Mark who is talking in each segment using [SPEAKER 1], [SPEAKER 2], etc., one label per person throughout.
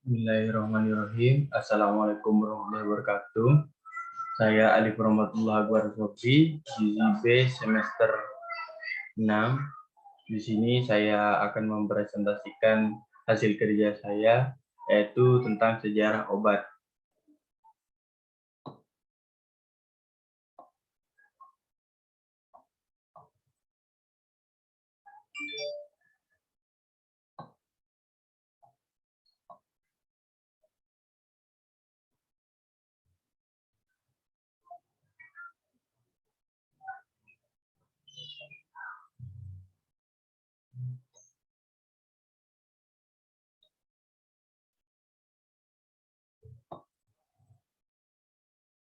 [SPEAKER 1] Bismillahirrahmanirrahim. Assalamualaikum warahmatullahi wabarakatuh. Saya Alif Rahmatullah Akbar Sofi, Gizi B semester 6. Di sini saya akan mempresentasikan hasil kerja saya, yaitu tentang sejarah obat.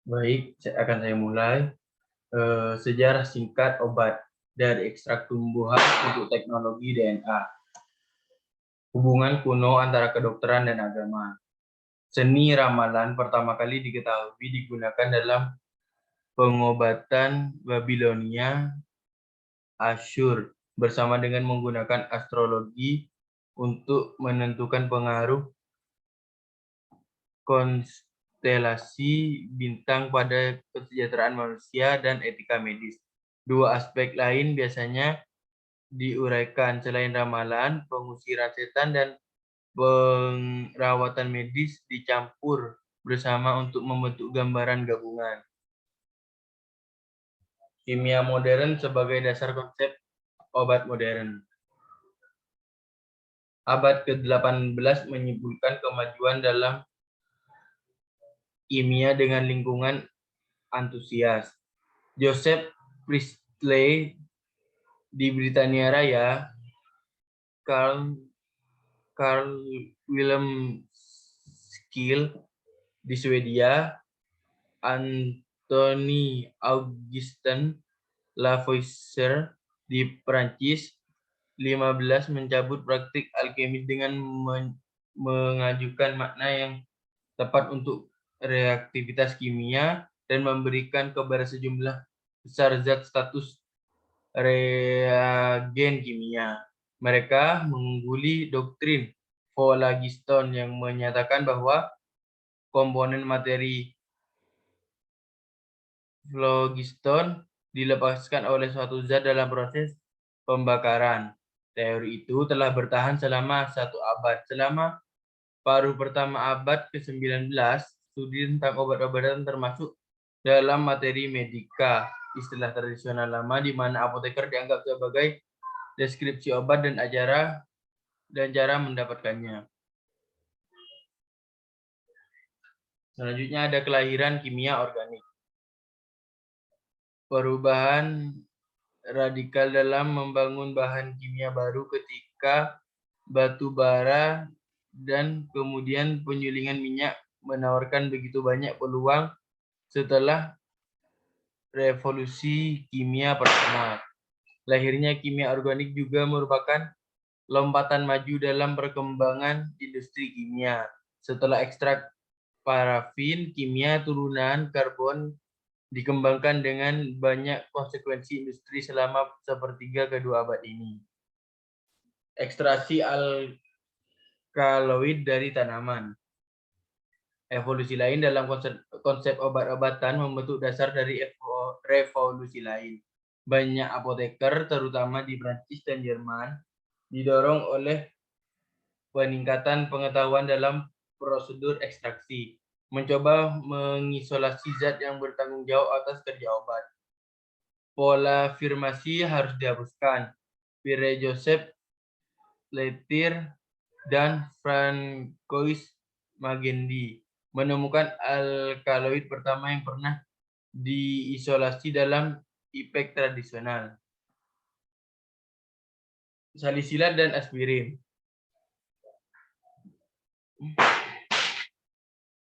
[SPEAKER 1] Baik, akan saya mulai. Sejarah singkat obat dari ekstrak tumbuhan untuk teknologi DNA. Hubungan kuno antara kedokteran dan agama. Seni ramalan pertama kali diketahui digunakan dalam pengobatan Babilonia, Asyur, bersama dengan menggunakan astrologi untuk menentukan pengaruh konstelasi bintang pada kesejahteraan manusia dan etika medis. Dua aspek lain biasanya diuraikan selain ramalan, pengusiran setan dan perawatan medis dicampur bersama untuk membentuk gambaran gabungan. Kimia modern sebagai dasar konsep obat modern. Abad ke-18 menyimpulkan kemajuan dalam kimia dengan lingkungan antusias. Joseph Priestley di Britania Raya, Carl Wilhelm Scheele di Swedia, Anthony Augustin Lavoisier di Prancis 15 mencabut praktik alkemis dengan mengajukan makna yang tepat untuk reaktivitas kimia dan memberikan kepada sejumlah besar zat status reagen kimia. Mereka mengungguli doktrin Phlogiston yang menyatakan bahwa komponen materi phlogiston dilepaskan oleh suatu zat dalam proses pembakaran. Teori itu telah bertahan selama 1 abad. Selama paruh pertama abad ke-19, studi tentang obat-obatan termasuk dalam materi medika, istilah tradisional lama di mana apoteker dianggap sebagai deskripsi obat dan cara mendapatkannya. Selanjutnya ada kelahiran kimia organik. Perubahan radikal dalam membangun bahan kimia baru ketika batu bara dan kemudian penyulingan minyak menawarkan begitu banyak peluang setelah revolusi kimia pertama. Lahirnya kimia organik juga merupakan lompatan maju dalam perkembangan industri kimia. Setelah ekstrak parafin, kimia turunan karbon dikembangkan dengan banyak konsekuensi industri selama sepertiga kedua abad ini. Ekstraksi alkaloid dari tanaman. Evolusi lain dalam konsep obat-obatan membentuk dasar dari revolusi lain. Banyak apoteker, terutama di Prancis dan Jerman, didorong oleh peningkatan pengetahuan dalam prosedur ekstraksi, mencoba mengisolasi zat yang bertanggung jawab atas kerja obat. Pola afirmasi harus dihapuskan. Pierre Joseph Letir dan Francois Magendie menemukan alkaloid pertama yang pernah diisolasi dalam ipek tradisional. Salisilat dan aspirin.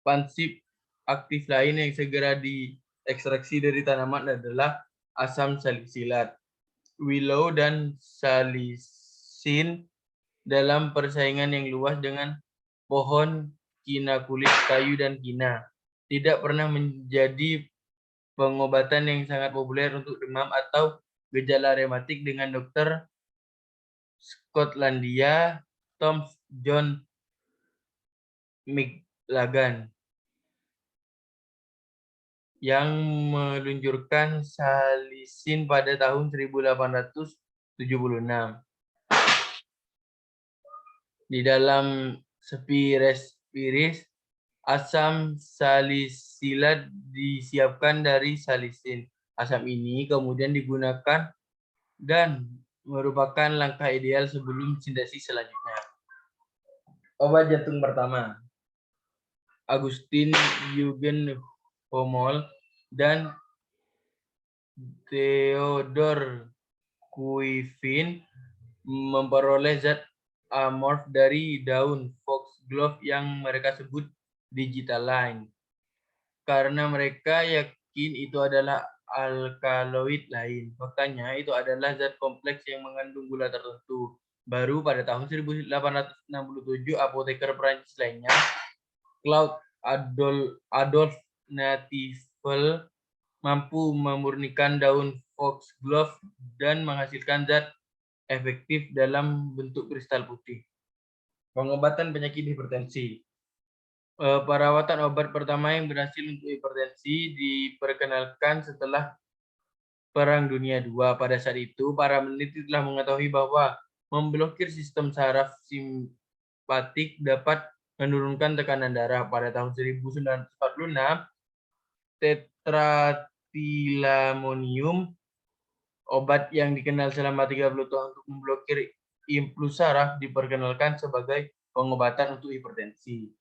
[SPEAKER 1] Pansip aktif lain yang segera diekstraksi dari tanaman adalah asam salisilat. Willow dan salisin dalam persaingan yang luas dengan pohon kina kulit, kayu, dan kina. Tidak pernah menjadi pengobatan yang sangat populer untuk demam atau gejala rematik dengan dokter Skotlandia Tom John McLagan yang meluncurkan salisin pada tahun 1876. Di dalam spiris, asam salisilat disiapkan dari salisin. Asam ini kemudian digunakan dan merupakan langkah ideal sebelum sintesis selanjutnya. Obat jantung pertama, Augustin Eugen Homol dan Theodor Kuifin memperoleh zat amorf dari daun foxglove yang mereka sebut digitaline karena mereka yakin itu adalah alkaloid lain. Faktanya itu adalah zat kompleks yang mengandung gula tertentu. Baru pada tahun 1867 apoteker Prancis lainnya, Claude Adolphe Natifel, mampu memurnikan daun foxglove dan menghasilkan zat efektif dalam bentuk kristal putih. Pengobatan penyakit hipertensi. Perawatan obat pertama yang berhasil untuk hipertensi diperkenalkan setelah Perang Dunia II. Pada saat itu, para peneliti telah mengetahui bahwa memblokir sistem saraf simpatik dapat menurunkan tekanan darah. Pada tahun 1946, tetratilamonium, obat yang dikenal selama 30 tahun untuk memblokir impuls saraf, diperkenalkan sebagai pengobatan untuk hipertensi.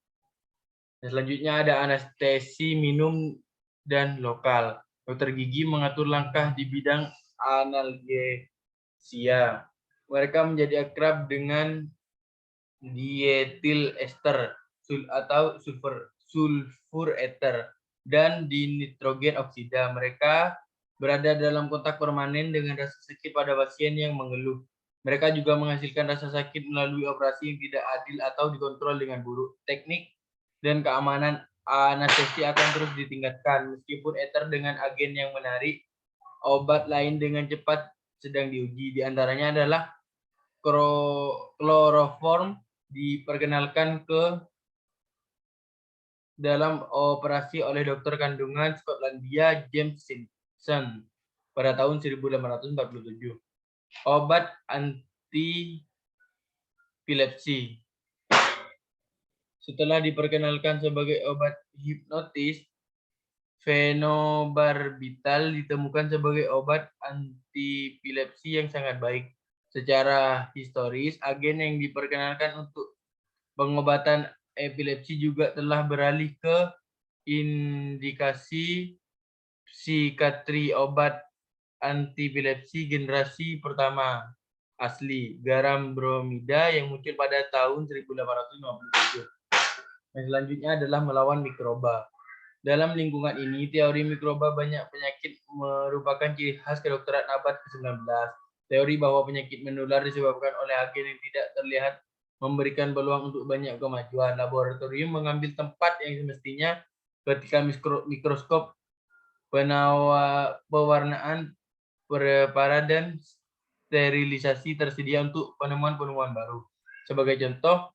[SPEAKER 1] Dan selanjutnya ada anestesi minum dan lokal. Dokter gigi mengatur langkah di bidang analgesia. Mereka menjadi akrab dengan dietil ester atau sulfur ether dan dinitrogen oksida. Mereka berada dalam kontak permanen dengan rasa sakit pada pasien yang mengeluh. Mereka juga menghasilkan rasa sakit melalui operasi yang tidak adil atau dikontrol dengan buruk. Teknik dan keamanan anestesi akan terus ditingkatkan. Meskipun ether dengan agen yang menarik, obat lain dengan cepat sedang diuji. Di antaranya adalah kloroform diperkenalkan ke dalam operasi oleh dokter kandungan Skotlandia James Simpson pada tahun 1847. Obat anti-epilepsi. Setelah diperkenalkan sebagai obat hipnotis, fenobarbital ditemukan sebagai obat anti-epilepsi yang sangat baik. Secara historis, agen yang diperkenalkan untuk pengobatan epilepsi juga telah beralih ke indikasi psikiatri. Obat anti-epilepsi generasi pertama asli, garam bromida yang muncul pada tahun 1857. Yang selanjutnya adalah melawan mikroba. Dalam lingkungan ini, teori mikroba banyak penyakit merupakan ciri khas kedokteran abad ke-19. Teori bahwa penyakit menular disebabkan oleh agen yang tidak terlihat memberikan peluang untuk banyak kemajuan. Laboratorium mengambil tempat yang semestinya ketika mikroskop pewarnaan, preparat, dan sterilisasi tersedia untuk penemuan-penemuan baru. Sebagai contoh,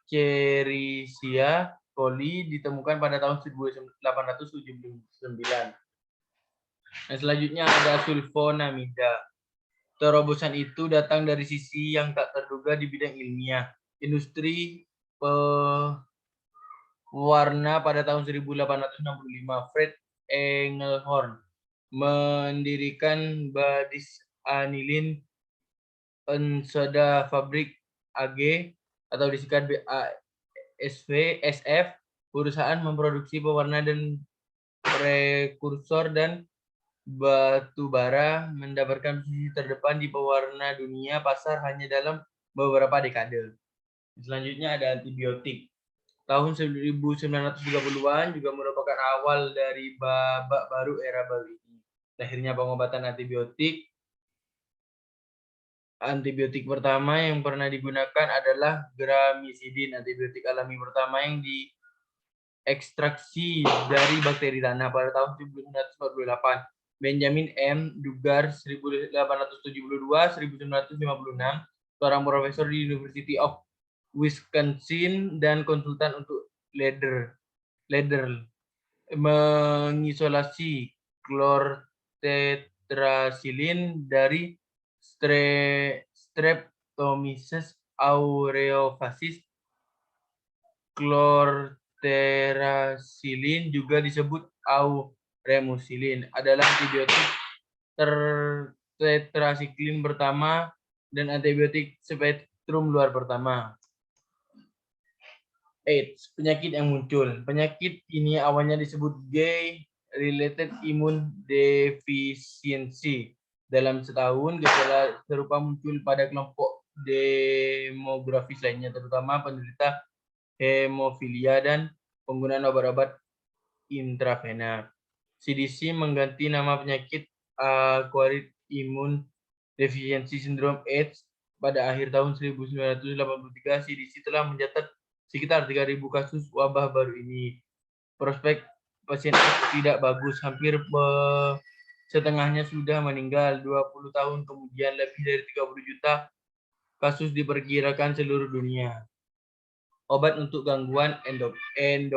[SPEAKER 1] Escherichia coli ditemukan pada tahun 1879. Dan selanjutnya ada sulfonamida. Terobosan itu datang dari sisi yang tak terduga di bidang ilmiah. Industri pewarna pada tahun 1865, Fred Engelhorn mendirikan Badis Anilin Soda Fabrik AG atau disingkat BASF, perusahaan memproduksi pewarna dan prekursor dan batu bara, mendapatkan posisi terdepan di pewarna dunia pasar hanya dalam beberapa dekade. Selanjutnya ada antibiotik. Tahun 1930-an juga merupakan awal dari babak baru era baru ini. Lahirnya pengobatan antibiotik. Antibiotik pertama yang pernah digunakan adalah gramicidin, antibiotik alami pertama yang diekstraksi dari bakteri tanah pada tahun 1948. Benjamin M. Duggar 1872-1956, seorang profesor di University of Wisconsin, dan konsultan untuk Leder mengisolasi klortetrasilin dari Streptomyces aureofacis. Klortetrasilin juga disebut auremucilin adalah antibiotik tetrasiklin pertama dan antibiotik spektrum luar pertama. AIDS, penyakit yang muncul. Penyakit ini awalnya disebut gay-related immune deficiency. Dalam setahun, gejala serupa muncul pada kelompok demografis lainnya, terutama penderita hemofilia dan penggunaan obat-obat intravena. CDC mengganti nama penyakit acquired immune deficiency syndrome AIDS pada akhir tahun 1983. CDC telah mencatat sekitar 3.000 kasus wabah baru ini. Prospek pasien tidak bagus, hampir setengahnya sudah meninggal. 20 tahun kemudian lebih dari 30 juta kasus diperkirakan seluruh dunia. Obat untuk gangguan endokrin.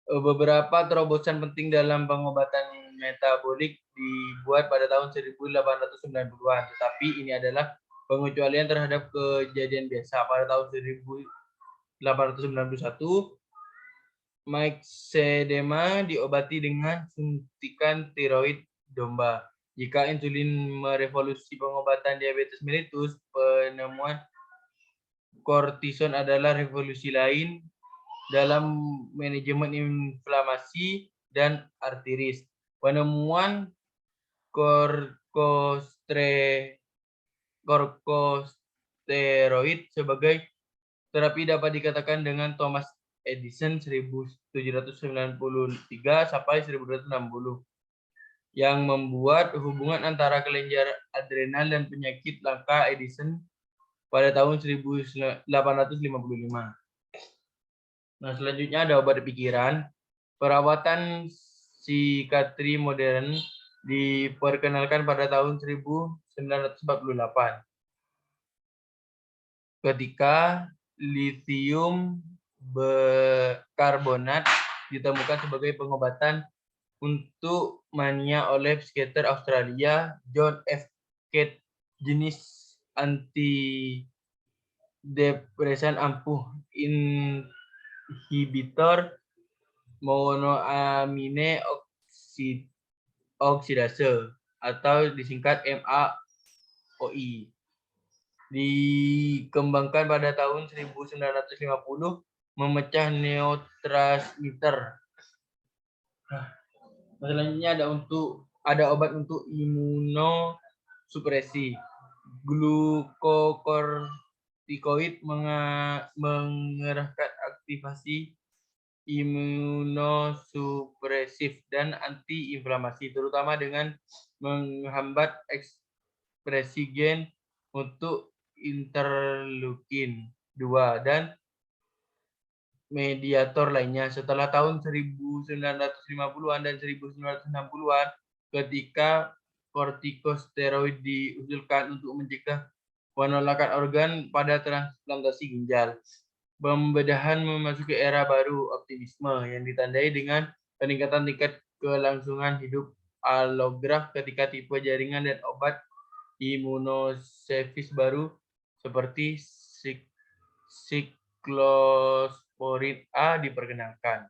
[SPEAKER 1] Beberapa terobosan penting dalam pengobatan metabolik dibuat pada tahun 1890-an, tetapi ini adalah pengecualian terhadap kejadian biasa. Pada tahun 1891, myxedema diobati dengan suntikan tiroid domba. Jika insulin merevolusi pengobatan diabetes mellitus, penemuan kortison adalah revolusi lain dalam manajemen inflamasi dan artritis. Penemuan korkosteroid sebagai terapi dapat dikatakan dengan Thomas Edison 1793 sampai 1860 yang membuat hubungan antara kelenjar adrenal dan penyakit langka Edison pada tahun 1855. Nah, selanjutnya ada obat pikiran. Perawatan psikiatri modern diperkenalkan pada tahun 1948. Ketika lithium karbonat ditemukan sebagai pengobatan untuk mania oleh psikiater Australia John F. Catt, jenis antidepresan ampuh inhibitor monoamine oksidase atau disingkat MAOI. Dikembangkan pada tahun 1950, memecah neurotransmitter. Selanjutnya ada obat untuk imunosupresi. Glukokortikoid mengerahkan aktivasi imunosupresif dan antiinflamasi, terutama dengan menghambat ekspresi gen untuk interleukin 2 dan mediator lainnya. Setelah tahun 1950-an dan 1960-an, ketika kortikosteroid diusulkan untuk mencegah penolakan organ pada transplantasi ginjal, pembedahan memasuki era baru optimisme yang ditandai dengan peningkatan tingkat kelangsungan hidup alograf ketika tipe jaringan dan obat imunosevis baru seperti siklosporin A diperkenalkan.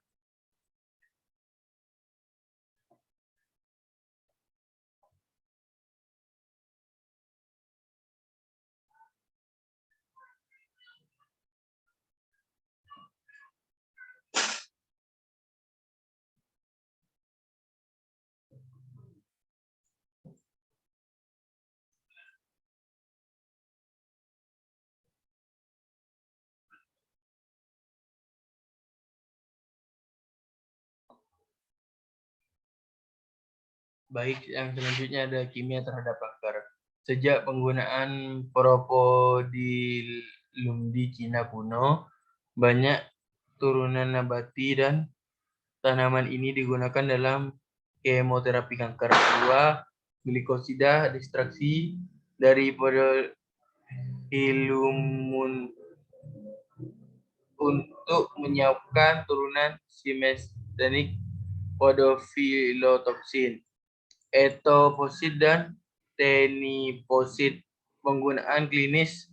[SPEAKER 1] Baik, yang selanjutnya ada kimia terhadap kanker. Sejak penggunaan propodilum di Cina kuno, banyak turunan nabati dan tanaman ini digunakan dalam kemoterapi kanker. 2. Glikosida distraksi dari Propodilum untuk menyiapkan turunan simestenik podofilotoksin, etoposid, dan teniposid. Penggunaan klinis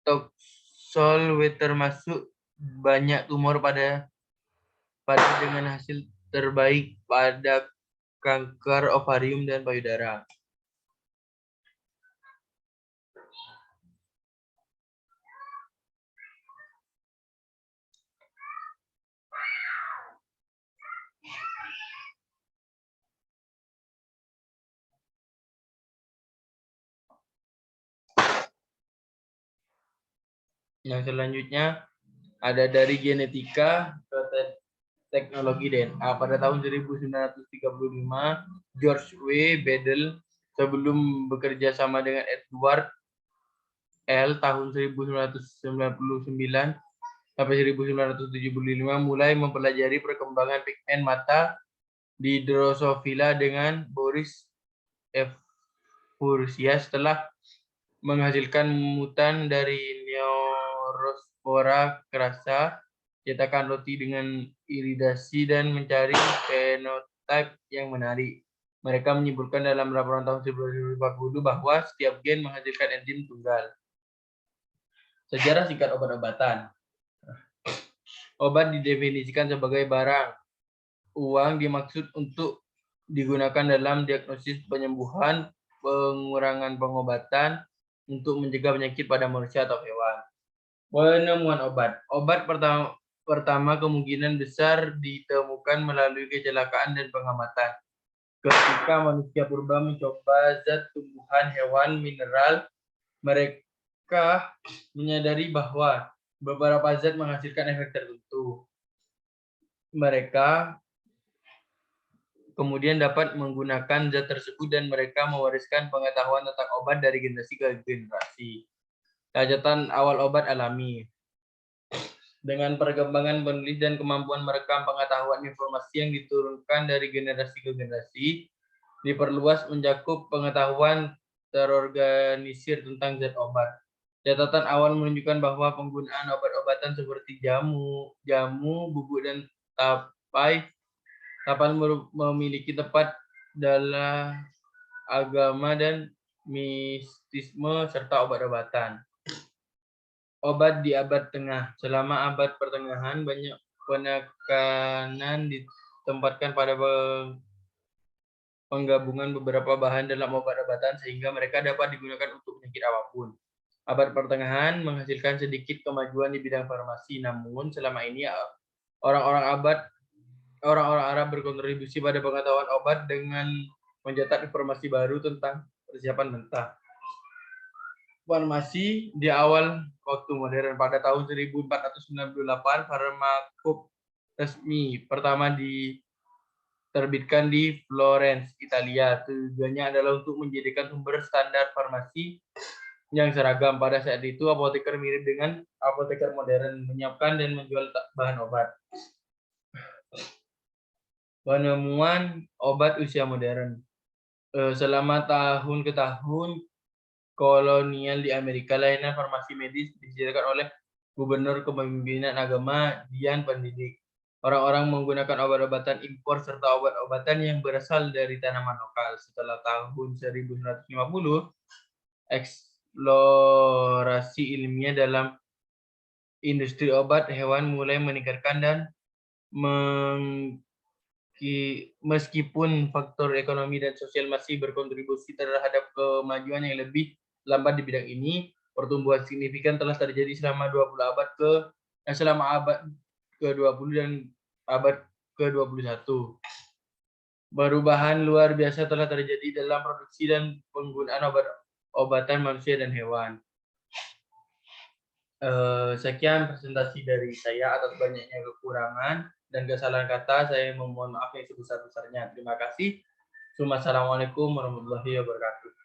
[SPEAKER 1] Toxol termasuk banyak tumor pada dengan hasil terbaik pada kanker ovarium dan payudara. Yang selanjutnya ada dari genetika ke teknologi DNA. Pada tahun 1935, George W. Bedell sebelum bekerja sama dengan Edward L. tahun 1999 sampai 1975 mulai mempelajari perkembangan pigmen mata di Drosophila dengan Boris F. Fursia setelah menghasilkan mutan dari Neurospora crassa, cetakan roti dengan iridasi, dan mencari fenotipe yang menarik. Mereka menyebutkan dalam laporan tahun 1940 bahwa setiap gen menghasilkan enzim tunggal. Sejarah singkat obat-obatan. Obat didefinisikan sebagai barang uang dimaksud untuk digunakan dalam diagnosis penyembuhan, pengurangan pengobatan, untuk mencegah penyakit pada manusia atau hewan. Penemuan obat. Obat pertama kemungkinan besar ditemukan melalui kecelakaan dan pengamatan. Ketika manusia purba mencoba zat tumbuhan, hewan, mineral, mereka menyadari bahwa beberapa zat menghasilkan efek tertentu. Mereka kemudian dapat menggunakan zat tersebut dan mereka mewariskan pengetahuan tentang obat dari generasi ke generasi. Catatan awal obat alami. Dengan perkembangan penulis dan kemampuan merekam pengetahuan informasi yang diturunkan dari generasi ke generasi, diperluas mencakup pengetahuan terorganisir tentang zat obat. Catatan awal menunjukkan bahwa penggunaan obat-obatan seperti jamu, bubuk, dan tapal memiliki tempat dalam agama dan mistisme serta obat-obatan. Obat di abad tengah. Selama abad pertengahan, banyak penekanan ditempatkan pada penggabungan beberapa bahan dalam obat-obatan sehingga mereka dapat digunakan untuk penyakit apapun. Abad pertengahan menghasilkan sedikit kemajuan di bidang farmasi, namun selama ini orang-orang Arab berkontribusi pada pengetahuan obat dengan mencetak informasi baru tentang persiapan mentah. Farmasi di awal waktu modern. Pada tahun 1498, farmakop resmi pertama diterbitkan di Florence, Italia. Tujuannya adalah untuk menjadikan sumber standar farmasi yang seragam. Pada saat itu, apoteker mirip dengan apoteker modern, menyiapkan dan menjual bahan obat. Penemuan obat usia modern. Selama tahun ke tahun kolonial di Amerika, layanan farmasi medis disediakan oleh gubernur, kepemimpinan agama, dan pendidik. Orang-orang menggunakan obat-obatan impor serta obat-obatan yang berasal dari tanaman lokal. Setelah tahun 1950, eksplorasi ilmiah dalam industri obat hewan mulai meningkatkan dan meskipun faktor ekonomi dan sosial masih berkontribusi terhadap kemajuan yang lebih lambat di bidang ini, pertumbuhan signifikan telah terjadi selama abad ke-20 dan abad ke-21. Perubahan luar biasa telah terjadi dalam produksi dan penggunaan obat-obatan manusia dan hewan. Sekian presentasi dari saya. Atas banyaknya kekurangan dan kesalahan kata, saya memohon maaf yang sebesar-besarnya. Terima kasih. Assalamualaikum warahmatullahi wabarakatuh.